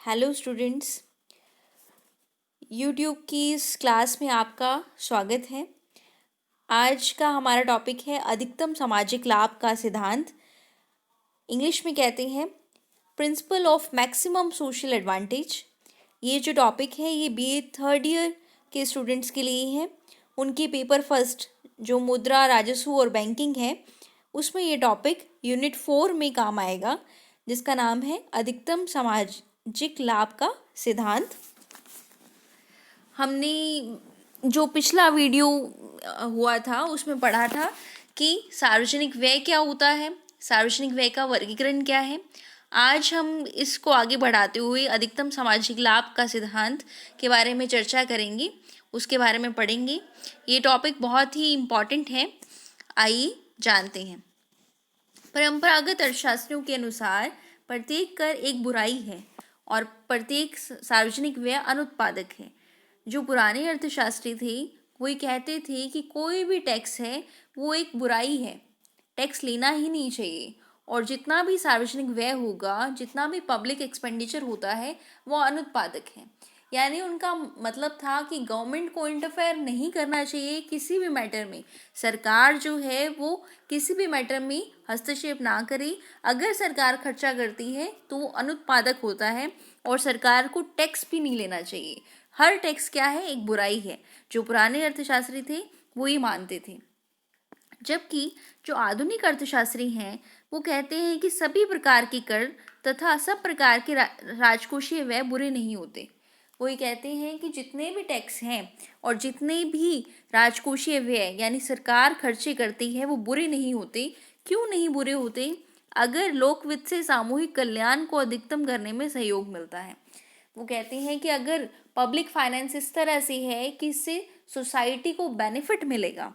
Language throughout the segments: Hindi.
हेलो स्टूडेंट्स, यूट्यूब की इस क्लास में आपका स्वागत है। आज का हमारा टॉपिक है अधिकतम सामाजिक लाभ का सिद्धांत। इंग्लिश में कहते हैं principle of maximum social advantage. ये जो टॉपिक है ये बीए थर्ड ईयर के स्टूडेंट्स के लिए है। उनकी पेपर फर्स्ट जो मुद्रा, राजस्व और बैंकिंग है उसमें ये टॉपिक यूनिट 4 में काम आएगा, जिसका नाम है अधिकतम सामाजिक लाभ का सिद्धांत। हमने जो पिछला वीडियो हुआ था उसमें पढ़ा था कि सार्वजनिक व्यय क्या होता है, सार्वजनिक व्यय का वर्गीकरण क्या है। आज हम इसको आगे बढ़ाते हुए अधिकतम सामाजिक लाभ का सिद्धांत के बारे में चर्चा करेंगे, उसके बारे में पढ़ेंगे। ये टॉपिक बहुत ही इम्पॉर्टेंट है, आइए जानते हैं। परंपरागत अर्थशास्त्रियों के अनुसार प्रत्येक कर एक बुराई है और प्रत्येक सार्वजनिक व्यय अनुत्पादक है। जो पुराने अर्थशास्त्री थे वो ये कहते थे कि कोई भी टैक्स है वो एक बुराई है, टैक्स लेना ही नहीं चाहिए, और जितना भी सार्वजनिक व्यय होगा, जितना भी पब्लिक एक्सपेंडिचर होता है वो अनुत्पादक है। यानी उनका मतलब था कि गवर्नमेंट को इंटरफेयर नहीं करना चाहिए किसी भी मैटर में। सरकार जो है वो किसी भी मैटर में हस्तक्षेप ना करे। अगर सरकार खर्चा करती है तो वो अनुत्पादक होता है और सरकार को टैक्स भी नहीं लेना चाहिए। हर टैक्स क्या है, एक बुराई है। जो पुराने अर्थशास्त्री थे वो ये मानते थे। जबकि जो आधुनिक अर्थशास्त्री हैं वो कहते हैं कि सभी प्रकार के कर तथा सब प्रकार के राजकोषीय व्यय बुरे नहीं होते। वो ये कहते हैं कि जितने भी टैक्स हैं और जितने भी राजकोषीय व्यय यानी सरकार खर्चे करती है वो बुरे नहीं होते। क्यों नहीं बुरे होते? अगर लोक वित्त से सामूहिक कल्याण को अधिकतम करने में सहयोग मिलता है। वो कहते हैं कि अगर पब्लिक फाइनेंस इस तरह से है कि इससे सोसाइटी को बेनिफिट मिलेगा,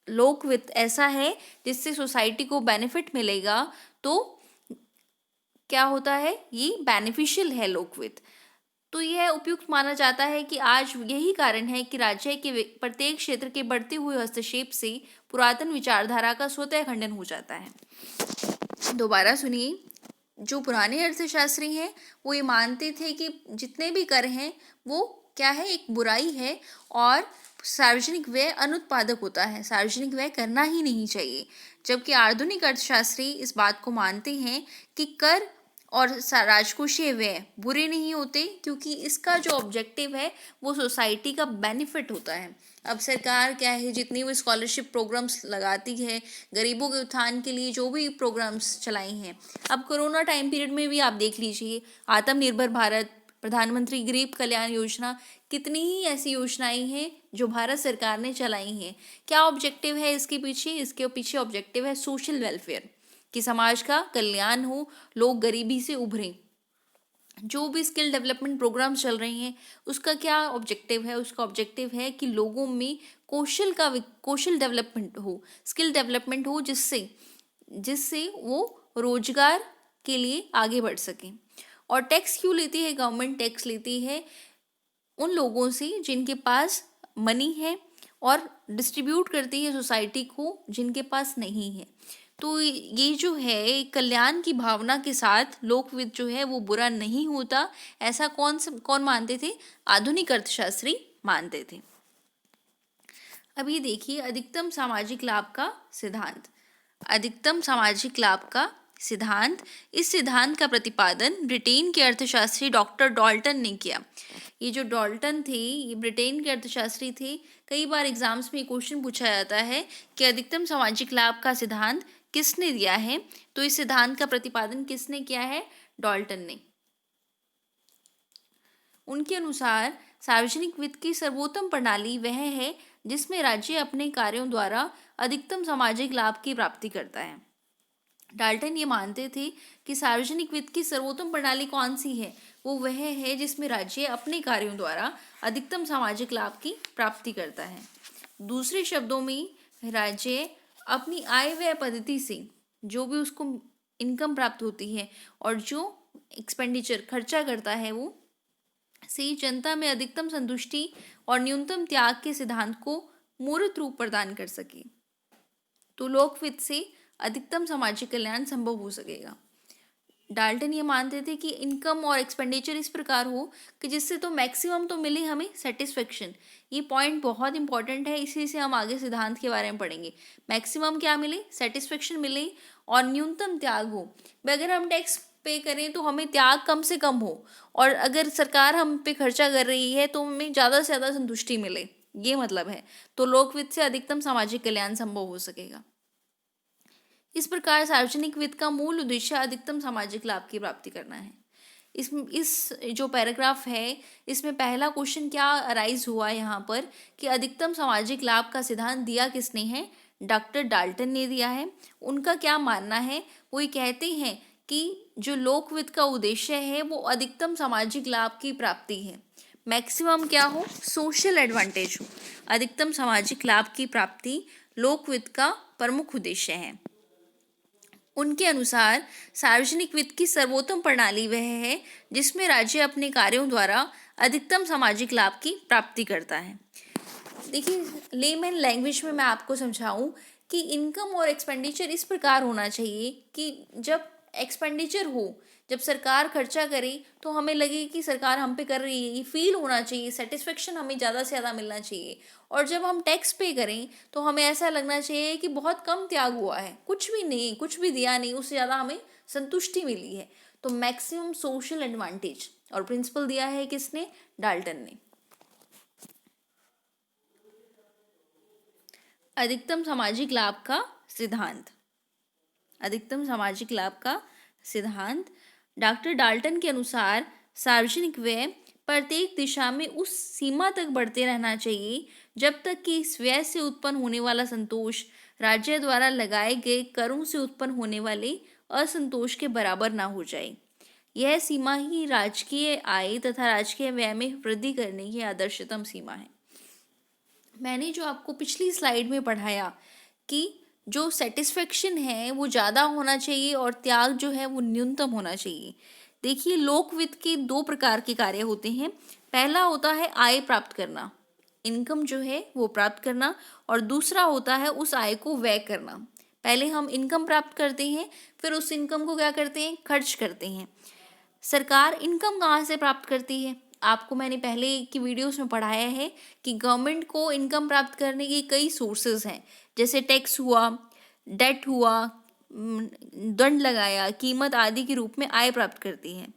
लोक वित्त ऐसा है जिससे सोसाइटी को बेनिफिट मिलेगा, तो क्या होता है, ये बेनिफिशियल है लोक वित्त। तो यह उपयुक्त माना जाता है कि आज यही कारण है कि राज्य के प्रत्येक क्षेत्र के बढ़ते हुए हस्तक्षेप से पुरातन विचारधारा का स्वतः खंडन हो जाता है। दोबारा सुनिए, जो पुराने अर्थशास्त्री हैं वो ये मानते थे कि जितने भी कर हैं वो क्या है, एक बुराई है और सार्वजनिक व्यय अनुत्पादक होता है, सार्वजनिक व्यय करना ही नहीं चाहिए। जबकि आधुनिक अर्थशास्त्री इस बात को मानते हैं कि कर और राजकोषीय व्यय बुरे नहीं होते, क्योंकि इसका जो ऑब्जेक्टिव है वो सोसाइटी का बेनिफिट होता है। अब सरकार क्या है, जितनी भी स्कॉलरशिप प्रोग्राम्स लगाती है, गरीबों के उत्थान के लिए जो भी प्रोग्राम्स चलाई हैं, अब कोरोना टाइम पीरियड में भी आप देख लीजिए, आत्मनिर्भर भारत, प्रधानमंत्री गरीब कल्याण योजना, कितनी ही ऐसी योजनाएं हैं जो भारत सरकार ने चलाई हैं। क्या ऑब्जेक्टिव है इसके पीछे? इसके पीछे ऑब्जेक्टिव है सोशल वेलफेयर, कि समाज का कल्याण हो, लोग गरीबी से उभरें। जो भी स्किल डेवलपमेंट प्रोग्राम्स चल रही हैं उसका क्या ऑब्जेक्टिव है? उसका ऑब्जेक्टिव है कि लोगों में कौशल डेवलपमेंट हो, स्किल डेवलपमेंट हो, जिससे जिससे वो रोजगार के लिए आगे बढ़ सकें। और टैक्स क्यों लेती है गवर्नमेंट? टैक्स लेती है उन लोगों से जिनके पास मनी है और डिस्ट्रीब्यूट करती है सोसाइटी को जिनके पास नहीं है। तो ये जो है कल्याण की भावना के साथ लोक वित्त जो है वो बुरा नहीं होता, ऐसा कौन मानते थे? आधुनिक अर्थशास्त्री मानते थे। अब ये देखिए अधिकतम सामाजिक लाभ का सिद्धांत। अधिकतम सामाजिक लाभ का सिद्धांत, इस सिद्धांत का प्रतिपादन ब्रिटेन के अर्थशास्त्री डॉक्टर डॉल्टन ने किया। ये जो डॉल्टन थे ये ब्रिटेन के अर्थशास्त्री थे। कई बार एग्जाम्स में क्वेश्चन पूछा जाता है कि अधिकतम सामाजिक लाभ का सिद्धांत किसने दिया है, तो इस सिद्धांत का प्रतिपादन किसने किया है? डॉल्टन ने। उनके अनुसार सार्वजनिक वित्त की सर्वोत्तम प्रणाली वह है जिसमें राज्य अपने कार्यों द्वारा अधिकतम सामाजिक लाभ की प्राप्ति करता है। डाल्टन ये मानते थे कि सार्वजनिक वित्त की सर्वोत्तम प्रणाली कौन सी है? वो वह है जिसमें राज्य अपने कार्यों द्वारा अधिकतम सामाजिक लाभ की प्राप्ति करता है। दूसरे शब्दों में राज्य अपनी आय व्यय पद्धति से जो भी उसको इनकम प्राप्त होती है और जो एक्सपेंडिचर खर्चा करता है वो से जनता में अधिकतम संतुष्टि और न्यूनतम त्याग के सिद्धांत को मूर्त रूप प्रदान कर सके, तो लोक वित्त से अधिकतम सामाजिक कल्याण संभव हो सकेगा। डाल्टन ये मानते थे कि इनकम और एक्सपेंडिचर इस प्रकार हो कि जिससे तो मैक्सिमम तो मिले हमें सेटिस्फेक्शन। ये पॉइंट बहुत इंपॉर्टेंट है, इसी से हम आगे सिद्धांत के बारे में पढ़ेंगे। मैक्सिमम क्या मिले, सेटिस्फेक्शन मिले, और न्यूनतम त्याग हो। भाई अगर हम टैक्स पे करें तो हमें त्याग कम से कम हो, और अगर सरकार हम पे खर्चा कर रही है तो हमें ज़्यादा से ज़्यादा संतुष्टि मिले, ये मतलब है। तो लोकवित्त से अधिकतम सामाजिक कल्याण संभव हो सकेगा। इस प्रकार सार्वजनिक वित्त का मूल उद्देश्य अधिकतम सामाजिक लाभ की प्राप्ति करना है। इस जो पैराग्राफ है, इसमें पहला क्वेश्चन क्या अराइज हुआ यहाँ पर कि अधिकतम सामाजिक लाभ का सिद्धांत दिया किसने है? डॉक्टर डाल्टन ने दिया है। उनका क्या मानना है? वो ये कहते हैं कि जो लोकवित्त का उद्देश्य है वो अधिकतम सामाजिक लाभ की प्राप्ति है। मैक्सिमम क्या हो? सोशल एडवांटेज हो। अधिकतम सामाजिक लाभ की प्राप्ति लोकवित्त का प्रमुख उद्देश्य है। उनके अनुसार सार्वजनिक वित्त की सर्वोत्तम प्रणाली वह है जिसमें राज्य अपने कार्यों द्वारा अधिकतम सामाजिक लाभ की प्राप्ति करता है। देखिए, लेमैन लैंग्वेज में मैं आपको समझाऊं कि इनकम और एक्सपेंडिचर इस प्रकार होना चाहिए कि जब एक्सपेंडिचर हो, जब सरकार खर्चा करे तो हमें लगे कि सरकार हम पे कर रही है, ये फील होना चाहिए, सेटिस्फेक्शन हमें ज़्यादा से ज़्यादा मिलना चाहिए। और जब हम टैक्स पे करें तो हमें ऐसा लगना चाहिए कि बहुत कम त्याग हुआ है, कुछ भी नहीं, कुछ भी दिया नहीं, उससे ज़्यादा हमें संतुष्टि मिली है। तो मैक्सिमम सोशल एडवांटेज, और प्रिंसिपल दिया है किसने? डाल्टन ने। अधिकतम सामाजिक लाभ का सिद्धांत। अधिकतम सामाजिक लाभ का सिद्धांत डॉक्टर डाल्टन के अनुसार सार्वजनिक व्यय प्रत्येक दिशा में उस सीमा तक बढ़ते रहना चाहिए जब तक कि इस व्यय से उत्पन्न होने वाला संतोष राज्य द्वारा लगाए गए करों से उत्पन्न होने वाले असंतोष के बराबर ना हो जाए। यह सीमा ही राजकीय आय तथा राजकीय व्यय में वृद्धि करने की आदर्शतम सीमा है। मैंने जो आपको पिछली स्लाइड में पढ़ाया कि जो सेटिस्फेक्शन है वो ज़्यादा होना चाहिए और त्याग जो है वो न्यूनतम होना चाहिए। देखिए, लोकवित्त के दो प्रकार के कार्य होते हैं। पहला होता है आय प्राप्त करना, इनकम जो है वो प्राप्त करना, और दूसरा होता है उस आय को व्यय करना। पहले हम इनकम प्राप्त करते हैं, फिर उस इनकम को क्या करते हैं? खर्च करते हैं। सरकार इनकम कहाँ से प्राप्त करती है? आपको मैंने पहले की वीडियोस में पढ़ाया है कि गवर्नमेंट को इनकम प्राप्त करने के कई सोर्सेज हैं, जैसे टैक्स हुआ, डेट हुआ, दंड लगाया, कीमत आदि के रूप में आय प्राप्त करती है।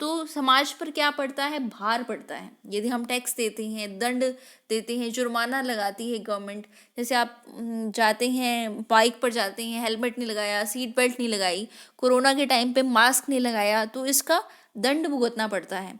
तो समाज पर क्या पड़ता है? भार पड़ता है। यदि हम टैक्स देते हैं, दंड देते हैं, जुर्माना लगाती है गवर्नमेंट। जैसे आप जाते हैं, बाइक पर जाते हैं, हेलमेट नहीं लगाया, सीट बेल्ट नहीं लगाई, कोरोना के टाइम पे मास्क नहीं लगाया, तो इसका दंड भुगतना पड़ता है।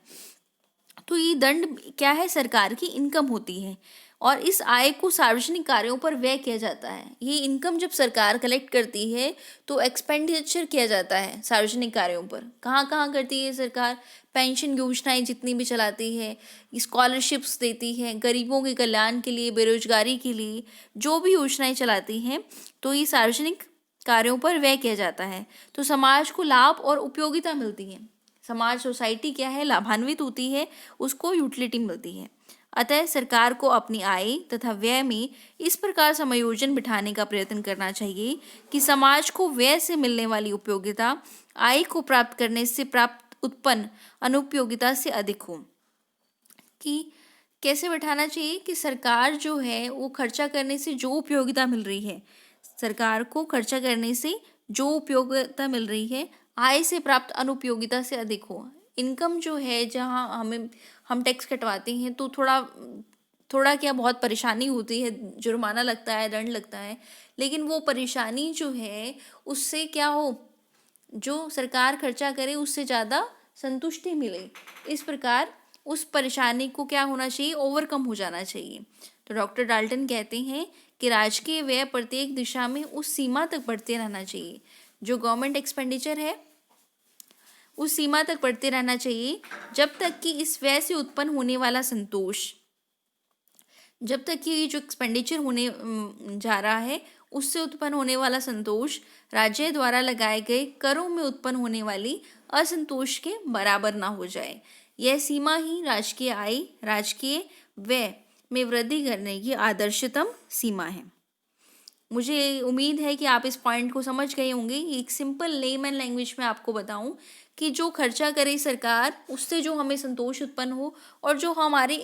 तो ये दंड क्या है? सरकार की इनकम होती है, और इस आय को सार्वजनिक कार्यों पर व्यय किया जाता है। ये इनकम जब सरकार कलेक्ट करती है तो एक्सपेंडिचर किया जाता है सार्वजनिक कार्यों पर। कहाँ कहाँ करती है सरकार? पेंशन योजनाएं जितनी भी चलाती है, स्कॉलरशिप्स देती है, गरीबों के कल्याण के लिए, बेरोजगारी के लिए जो भी योजनाएं चलाती हैं, तो ये सार्वजनिक कार्यों पर व्यय किया जाता है। तो समाज को लाभ और उपयोगिता मिलती है। समाज, सोसाइटी क्या है? लाभान्वित होती है, उसको यूटिलिटी मिलती है। अतः सरकार को अपनी आय तथा व्यय में इस प्रकार समायोजन बिठाने का प्रयत्न करना चाहिए कि समाज को व्यय से मिलने वाली उपयोगिता आय को प्राप्त करने से प्राप्त उत्पन्न अनुपयोगिता से अधिक हो। कि कैसे बैठाना चाहिए कि सरकार जो है वो खर्चा करने से जो उपयोगिता मिल रही है, सरकार को खर्चा करने से जो उपयोगिता मिल रही है, आय से प्राप्त अनुपयोगिता से अधिक हो। इनकम जो है, जहाँ हम टैक्स कटवाते हैं तो थोड़ा क्या बहुत परेशानी होती है, जुर्माना लगता है, दंड लगता है, लेकिन वो परेशानी जो है उससे क्या हो, जो सरकार खर्चा करे उससे ज़्यादा संतुष्टि मिले। इस प्रकार उस परेशानी को क्या होना चाहिए? ओवरकम हो जाना चाहिए। तो डॉक्टर डाल्टन कहते हैं कि राजकीय व्यय प्रत्येक दिशा में उस सीमा तक बढ़ते रहना चाहिए, जो गवर्नमेंट एक्सपेंडिचर है उस सीमा तक बढ़ते रहना चाहिए जब तक कि इस व्यय से उत्पन्न होने वाला संतोष, जब तक कि ये जो एक्सपेंडिचर होने जा रहा है उससे उत्पन्न होने वाला संतोष राज्य द्वारा लगाए गए करों में उत्पन्न होने वाली असंतोष के बराबर ना हो जाए। यह सीमा ही राजकीय आय, राजकीय व्यय में वृद्धि करने की आदर्शतम सीमा है। मुझे उम्मीद है कि आप इस पॉइंट को समझ गए होंगे। एक सिंपल लेमैन लैंग्वेज में आपको बताऊं कि जो खर्चा करे सरकार उससे जो हमें संतोष उत्पन्न हो, और जो हमारे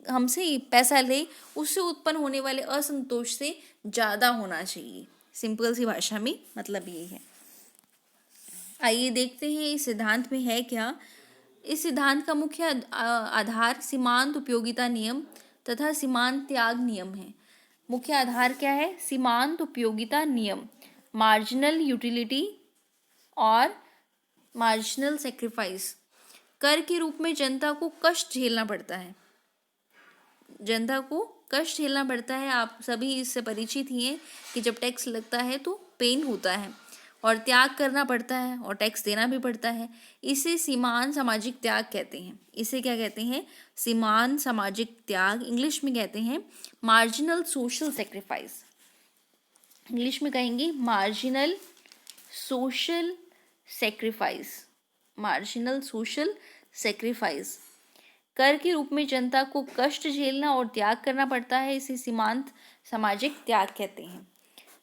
हमसे पैसा ले उससे उत्पन्न होने वाले असंतोष से ज़्यादा होना चाहिए। सिंपल सी भाषा में मतलब यही है। आइए देखते हैं इस सिद्धांत में है क्या। इस सिद्धांत का मुख्य आधार सीमांत उपयोगिता नियम तथा सीमांत त्याग नियम है। मुख्य आधार क्या है? सीमांत उपयोगिता नियम, मार्जिनल यूटिलिटी और मार्जिनल सेक्रीफाइस। कर के रूप में जनता को कष्ट झेलना पड़ता है, जनता को कष्ट झेलना पड़ता है। आप सभी इससे परिचित ही हैं कि जब टैक्स लगता है तो पेन होता है, और त्याग करना पड़ता है और टैक्स देना भी पड़ता है। इसे सीमांत सामाजिक त्याग कहते हैं। इसे क्या कहते हैं? सीमांत सामाजिक त्याग। इंग्लिश में कहते हैं मार्जिनल सोशल सेक्रीफाइस। इंग्लिश में कहेंगे marginal social sacrifice, marginal social sacrifice. कर के रूप में जनता को कष्ट झेलना और त्याग करना पड़ता है, इसे सीमांत सामाजिक त्याग कहते हैं।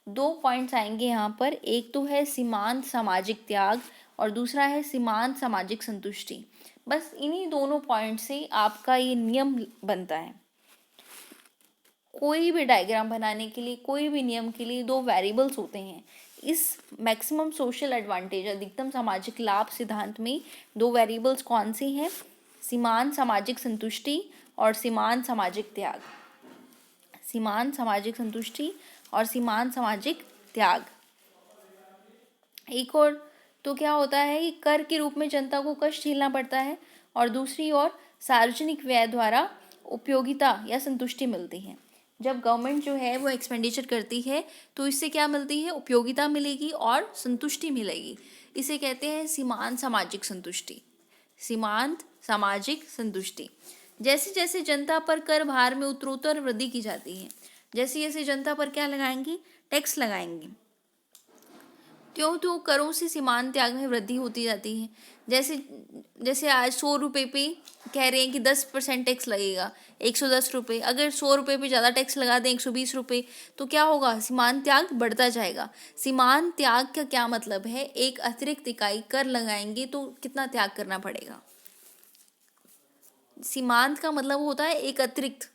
2 पॉइंट्स आएंगे यहाँ पर, एक तो है सीमांत सामाजिक त्याग और दूसरा है सीमांत सामाजिक संतुष्टि। बस इन्हीं दोनों पॉइंट से आपका ये नियम बनता है। कोई भी डायग्राम बनाने के लिए, कोई भी नियम के लिए 2 वेरिएबल्स होते हैं। इस मैक्सिमम सोशल एडवांटेज, अधिकतम सामाजिक लाभ सिद्धांत में 2 वेरिएबल्स कौन से हैं? सीमांत सामाजिक संतुष्टि और सीमांत सामाजिक त्याग। सीमांत सामाजिक संतुष्टि और सीमांत सामाजिक त्याग। एक और तो क्या होता है कि कर के रूप में जनता को कष्ट झेलना पड़ता है, और दूसरी ओर सार्वजनिक व्यय द्वारा उपयोगिता या संतुष्टि मिलती है। जब गवर्नमेंट जो है वो एक्सपेंडिचर करती है तो इससे क्या मिलती है? उपयोगिता मिलेगी और संतुष्टि मिलेगी। इसे कहते हैं सीमांत सामाजिक संतुष्टि। सीमांत सामाजिक संतुष्टि। जैसे जैसे जनता पर कर भार में उत्तरोत्तर वृद्धि की जाती है, जैसे जैसे जनता पर क्या लगाएंगे? टैक्स लगाएंगे, त्यों त्यों करों से सीमांत त्याग में वृद्धि होती जाती है। जैसे जैसे आज 100 रुपये पे कह रहे हैं कि 10% टैक्स लगेगा, 110 रुपये। अगर 100 रुपये पे ज़्यादा टैक्स लगा दें, 120 रुपये, तो क्या होगा? सीमांत त्याग बढ़ता जाएगा। सीमांत त्याग का क्या मतलब है? एक अतिरिक्त इकाई कर लगाएंगे तो कितना त्याग करना पड़ेगा? सीमांत का मतलब होता है एक अतिरिक्त,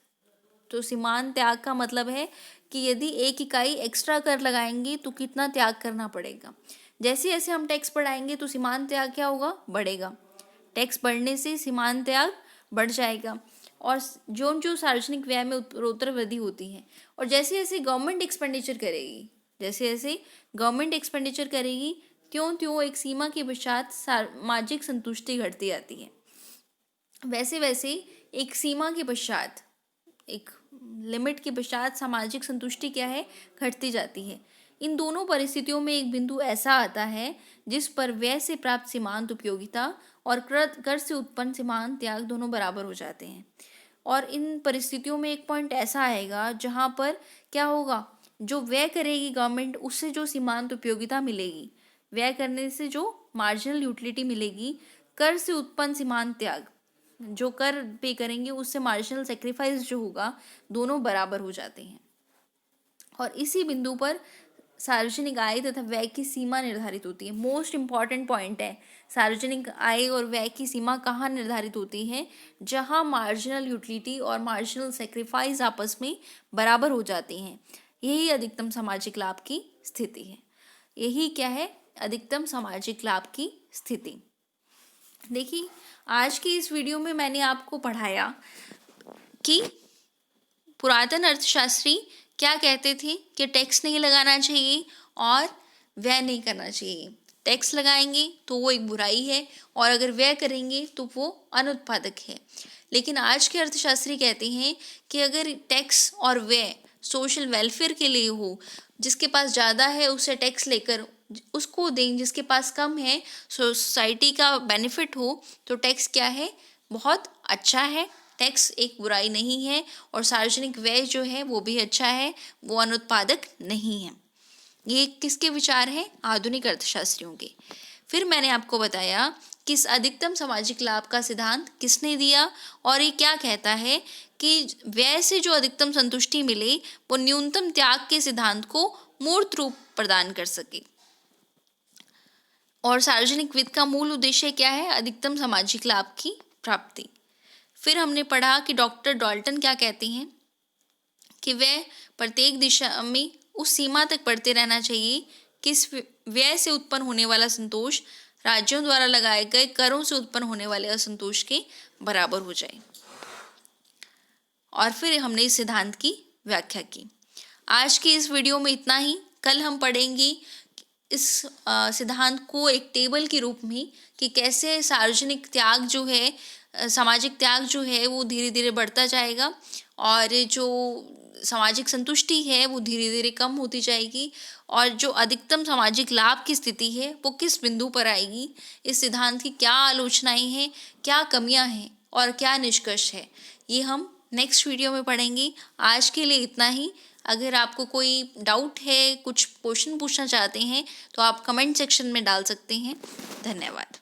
तो सीमांत त्याग का मतलब है कि यदि 1 इकाई एक्स्ट्रा कर लगाएंगे तो कितना त्याग करना पड़ेगा। जैसे जैसे हम टैक्स बढ़ाएंगे तो सीमांत त्याग क्या होगा? बढ़ेगा। टैक्स बढ़ने से सीमांत त्याग बढ़ जाएगा, और जो सार्वजनिक व्यय में उत्तरोत्तर वृद्धि होती है। और जैसे जैसे गवर्नमेंट एक्सपेंडिचर करेगी, जैसे जैसे गवर्नमेंट एक्सपेंडिचर करेगी, त्यों त्यों एक सीमा के पश्चात सामाजिक संतुष्टि घटती जाती है। वैसे वैसे एक सीमा के पश्चात, एक लिमिट के पश्चात सामाजिक संतुष्टि क्या है? घटती जाती है। इन दोनों परिस्थितियों में एक बिंदु ऐसा आता है जिस पर व्यय से प्राप्त सीमांत उपयोगिता और कर से उत्पन्न सीमांत त्याग दोनों बराबर हो जाते हैं। और इन परिस्थितियों में एक पॉइंट ऐसा आएगा जहाँ पर क्या होगा? जो व्यय करेगी गवर्नमेंट, उससे जो सीमांत उपयोगिता मिलेगी, व्यय करने से जो मार्जिनल यूटिलिटी मिलेगी, कर से उत्पन्न सीमांत त्याग, जो कर पे करेंगे उससे मार्जिनल सेक्रीफाइस जो होगा, दोनों बराबर हो जाते हैं। और इसी बिंदु पर सार्वजनिक आय तथा व्यय की सीमा निर्धारित होती है। मोस्ट इम्पॉर्टेंट पॉइंट है, सार्वजनिक आय और व्यय की सीमा कहाँ निर्धारित होती है? जहाँ मार्जिनल यूटिलिटी और मार्जिनल सेक्रीफाइस आपस में बराबर हो जाती हैं। यही अधिकतम सामाजिक लाभ की स्थिति है। यही क्या है? अधिकतम सामाजिक लाभ की स्थिति। देखिए, आज की इस वीडियो में मैंने आपको पढ़ाया कि पुरातन अर्थशास्त्री क्या कहते थे कि टैक्स नहीं लगाना चाहिए और व्यय नहीं करना चाहिए। टैक्स लगाएंगे तो वो एक बुराई है, और अगर व्यय करेंगे तो वो अनुत्पादक है। लेकिन आज के अर्थशास्त्री कहते हैं कि अगर टैक्स और व्यय सोशल वेलफेयर के लिए हो, जिसके पास ज़्यादा है उससे टैक्स लेकर उसको दें, जिसके पास कम है सोसाइटी का बेनिफिट हो, तो टैक्स क्या है? बहुत अच्छा है। टैक्स एक बुराई नहीं है, और सार्वजनिक व्यय जो है वो भी अच्छा है, वो अनुत्पादक नहीं है। ये किसके विचार हैं? आधुनिक अर्थशास्त्रियों के। फिर मैंने आपको बताया कि इस अधिकतम सामाजिक लाभ का सिद्धांत किसने दिया, और ये क्या कहता है कि व्यय से जो अधिकतम संतुष्टि मिले वो न्यूनतम त्याग के सिद्धांत को मूर्त रूप प्रदान कर सके। और सार्वजनिक वित्त का मूल उद्देश्य क्या है? अधिकतम सामाजिक लाभ की प्राप्ति। फिर हमने पढ़ा कि डॉक्टर डाल्टन क्या कहते हैं कि वह प्रत्येक दिशा में उस सीमा तक बढ़ते रहना चाहिए कि इस व्यय से उत्पन्न होने वाला संतोष राज्यों द्वारा लगाए गए करों से उत्पन्न होने वाले असंतोष के बराबर हो जाए। और फिर हमने इस सिद्धांत की व्याख्या की। आज की इस वीडियो में इतना ही। कल हम पढ़ेंगे इस सिद्धांत को एक टेबल के रूप में कि कैसे सार्वजनिक त्याग जो है, सामाजिक त्याग जो है वो धीरे धीरे बढ़ता जाएगा और जो सामाजिक संतुष्टि है वो धीरे धीरे कम होती जाएगी और जो अधिकतम सामाजिक लाभ की स्थिति है वो किस बिंदु पर आएगी। इस सिद्धांत की क्या आलोचनाएं हैं, क्या कमियां हैं और क्या निष्कर्ष है, ये हम नेक्स्ट वीडियो में पढ़ेंगे। आज के लिए इतना ही। अगर आपको कोई डाउट है, कुछ क्वेश्चन पूछना चाहते हैं तो आप कमेंट सेक्शन में डाल सकते हैं। धन्यवाद।